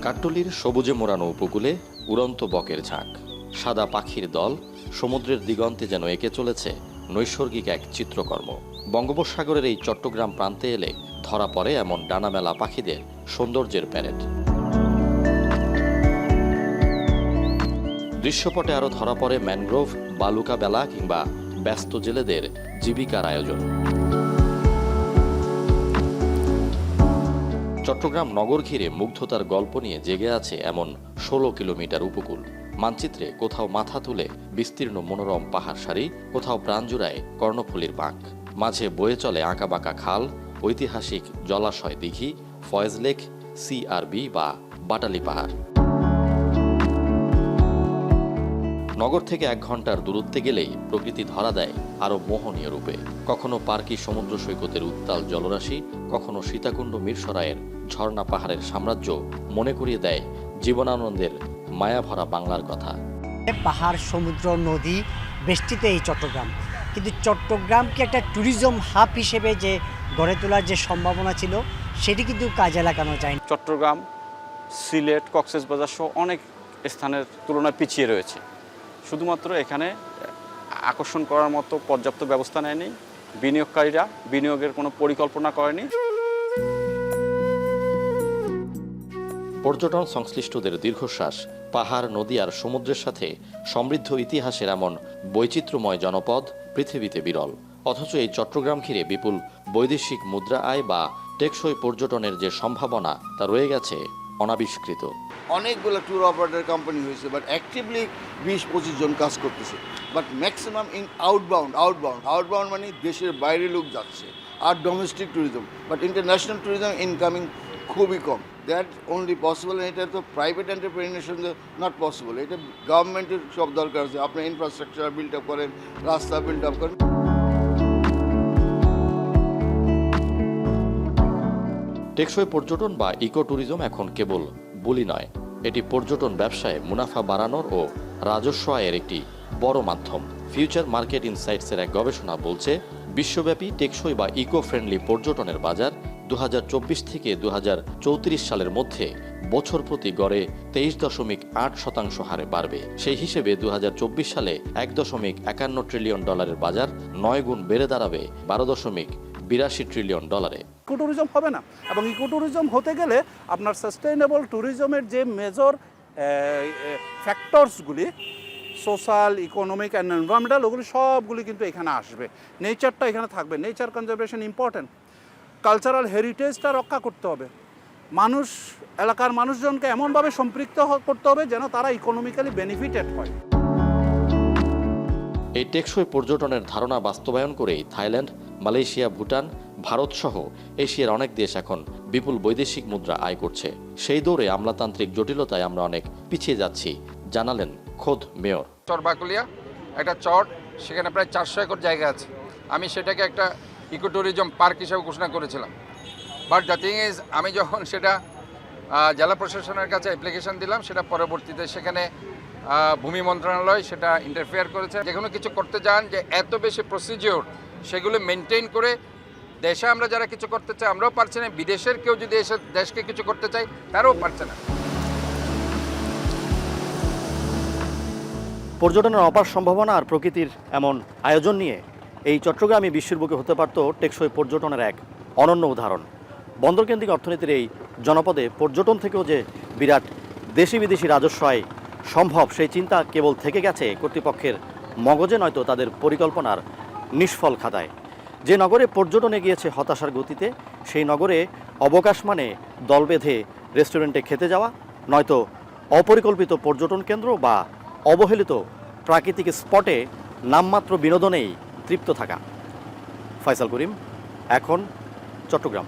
কাট্টলির সবুজে মোড়ানো উপকূলে উড়ন্ত বকের ঝাঁক, সাদা পাখির দল সমুদ্রের দিগন্তে যেন এঁকে চলেছে নৈসর্গিক এক চিত্রকর্ম। বঙ্গোপসাগরের এই চট্টগ্রাম প্রান্তে এলে ধরা পড়ে এমন ডানামেলা পাখিদের সৌন্দর্যের প্যারেড। দৃশ্যপটে আরও ধরা পড়ে ম্যানগ্রোভ, বালুকা বেলা কিংবা ব্যস্ত জেলেদের জীবিকার আয়োজন। চট্টগ্রাম নগর ঘিরে মুগ্ধতার গল্প নিয়ে জেগে আছে এমন 16 কিলোমিটার উপকূল। মানচিত্রে কোথাও মাথা তুলে বিস্তীর্ণ মনোরম পাহাড় সারি, কোথাও প্রাণ জুড়ায় কর্ণফুলীর বাঁক। মাঝে বয়ে চলে আঁকাবাঁকা খাল, ঐতিহাসিক জলাশয় দিঘি, ফয়েজ লেক, সিআরবি বা বাটালি পাহাড়। নগর থেকে 1 ঘন্টার দূরত্বে গেলেই প্রকৃতি ধরা দেয় আরও মোহনীয় রূপে। কখনো পার্কি সমুদ্র সৈকতের উত্তাল জলরাশি, কখনো সীতাকুণ্ড মিরসরাইয়ের ঝর্ণা পাহাড়ের সাম্রাজ্য মনে করিয়ে দেয় জীবনানন্দের মায়াভরা বাংলার কথা। পাহাড়, সমুদ্র, নদী বেষ্টিত এই চট্টগ্রাম, কিন্তু চট্টগ্রামকে একটা ট্যুরিজম হাব হিসেবে যে গড়ে তোলার যে সম্ভাবনা ছিল সেটি কিন্তু কাজে লাগানো যায়। চট্টগ্রাম, সিলেট, কক্সবাজার সহ অনেক স্থানের তুলনায় পিছিয়ে রয়েছে। শুধুমাত্র এখানে আকর্ষণ করার মতো পর্যাপ্ত ব্যবস্থা নেয়নি, বিনিয়োগকারীরা বিনিয়োগের কোনো পরিকল্পনা করেনি। পর্যটন সংশ্লিষ্টদের দীর্ঘশ্বাস, পাহাড়, নদী আর সমুদ্রের সাথে সমৃদ্ধ ইতিহাসের এমন বৈচিত্র্যময় জনপদ পৃথিবীতে বিরল। অথচ এই চট্টগ্রাম ঘিরে বিপুল বৈদেশিক মুদ্রা আয় বা টেকসই পর্যটনের যে সম্ভাবনা তা রয়ে গেছে অনাবিষ্কৃত। অনেকগুলো ট্যুর অপারেটর কোম্পানি হয়েছে, বাট অ্যাক্টিভলি 20-25 জন কাজ করতেছে। বাট ম্যাক্সিমাম ইন আউটবাউন্ড মানে দেশের বাইরে লোক যাচ্ছে, আর domestic tourism, but international tourism incoming খুবই কম। দ্যাট অনলি পসিবল, এটা তো প্রাইভেট এন্টারপ্রেনিয়ার সঙ্গে নট পসিবল। এটা গভর্নমেন্টের সব দরকার আছে। আপনি ইনফ্রাস্ট্রাকচার বিল্ড আপ করেন, রাস্তা বিল্ড আপ করেন। টেকসই পর্যটন বা ইকো ট্যুরিজম এখন কেবল বলি নয়, এটি পর্যটন ব্যবসায় মুনাফা বাড়ানোর ও রাজস্ব আয়ের একটি বড় মাধ্যম। ফিউচার মার্কেট ইনসাইটসের এক গবেষণা বলছে, বিশ্বব্যাপী টেকসই বা ইকো ফ্রেন্ডলি পর্যটনের বাজার 2024 থেকে 2034 সালের মধ্যে বছর প্রতি গড়ে 23.8% হারে বাড়বে। সেই হিসেবে 2024 সালে $1.51 ট্রিলিয়ন বাজার 9 গুণ বেড়ে দাঁড়াবে $12.82 ট্রিলিয়ন। ইকো ট্যুরিজম হবে না, এবং ইকো ট্যুরিজম হতে গেলে আপনার সাস্টেইনেবল ট্যুরিজমের যে মেজর ফ্যাক্টরসগুলি, সোশ্যাল, ইকোনমিক অ্যান্ড এনভায়রনমেন্টাল, ওগুলি সবগুলি কিন্তু এখানে আসবে। নেচারটা এখানে থাকবে, নেচার কনজারভেশন ইম্পর্টেন্ট। কালচারাল হেরিটেজটা রক্ষা করতে হবে। এলাকার মানুষজনকে এমনভাবে সম্পৃক্ত করতে হবে যেন তারা ইকোনমিক্যালি বেনিফিটেড হয়। এই টেকসই পর্যটনের ধারণা বাস্তবায়ন করেই থাইল্যান্ড, মালয়েশিয়া, ভুটান, ভারত সহ এশিয়ার অনেক দেশ এখন বিপুল বৈদেশিক মুদ্রা আয় করছে। সেই দৌড়ে আমলাতান্ত্রিক জটিলতায় আমরা অনেক পিছিয়ে যাচ্ছি, জানালেন খোদ মেয়র। চরবাকুলিয়া একটা চর, সেখানে প্রায় 400 একর জায়গা আছে। আমি সেটাকে একটা ইকো ট্যুরিজম পার্ক হিসেবে ঘোষণা করেছিলাম। বাট দ্য থিং ইজ, আমি যখন সেটা জেলা প্রশাসনের কাছে অ্যাপ্লিকেশন দিলাম, সেটা পরবর্তীতে সেখানে ভূমি মন্ত্রণালয় সেটা ইন্টারফেয়ার করেছে। যে কোনো কিছু করতে যান যে এত বেশি প্রসিজিওর, সেগুলো মেনটেন করে দেশে আমরা যারা কিছু করতে চাই আমরাও পারছি না, বিদেশের কেউ যদি এসে দেশকে কিছু করতে চাই তারাও পারছে না। পর্যটনের অপার সম্ভাবনা আর প্রকৃতির এমন আয়োজন নিয়ে এই চট্টগ্রামই বিশ্বের বুকে হতে পারত টেকসই পর্যটনের এক অনন্য উদাহরণ। বন্দরকেন্দ্রিক অর্থনীতির এই জনপদে পর্যটন থেকেও যে বিরাট দেশি বিদেশি রাজস্ব আয় সম্ভব, সেই চিন্তা কেবল থেকে গেছে কর্তৃপক্ষের মগজে, নয়তো তাদের পরিকল্পনার নিষ্ফল খাতায়। যে নগরে পর্যটন এগিয়েছে হতাশার গতিতে, সেই নগরে অবকাশ মানে দল বেঁধে রেস্টুরেন্টে খেতে যাওয়া, নয়তো অপরিকল্পিত পর্যটন কেন্দ্র বা অবহেলিত প্রাকৃতিক স্পটে নামমাত্র বিনোদনেই তৃপ্ত থাকা। ফয়সাল করিম, এখন, চট্টগ্রাম।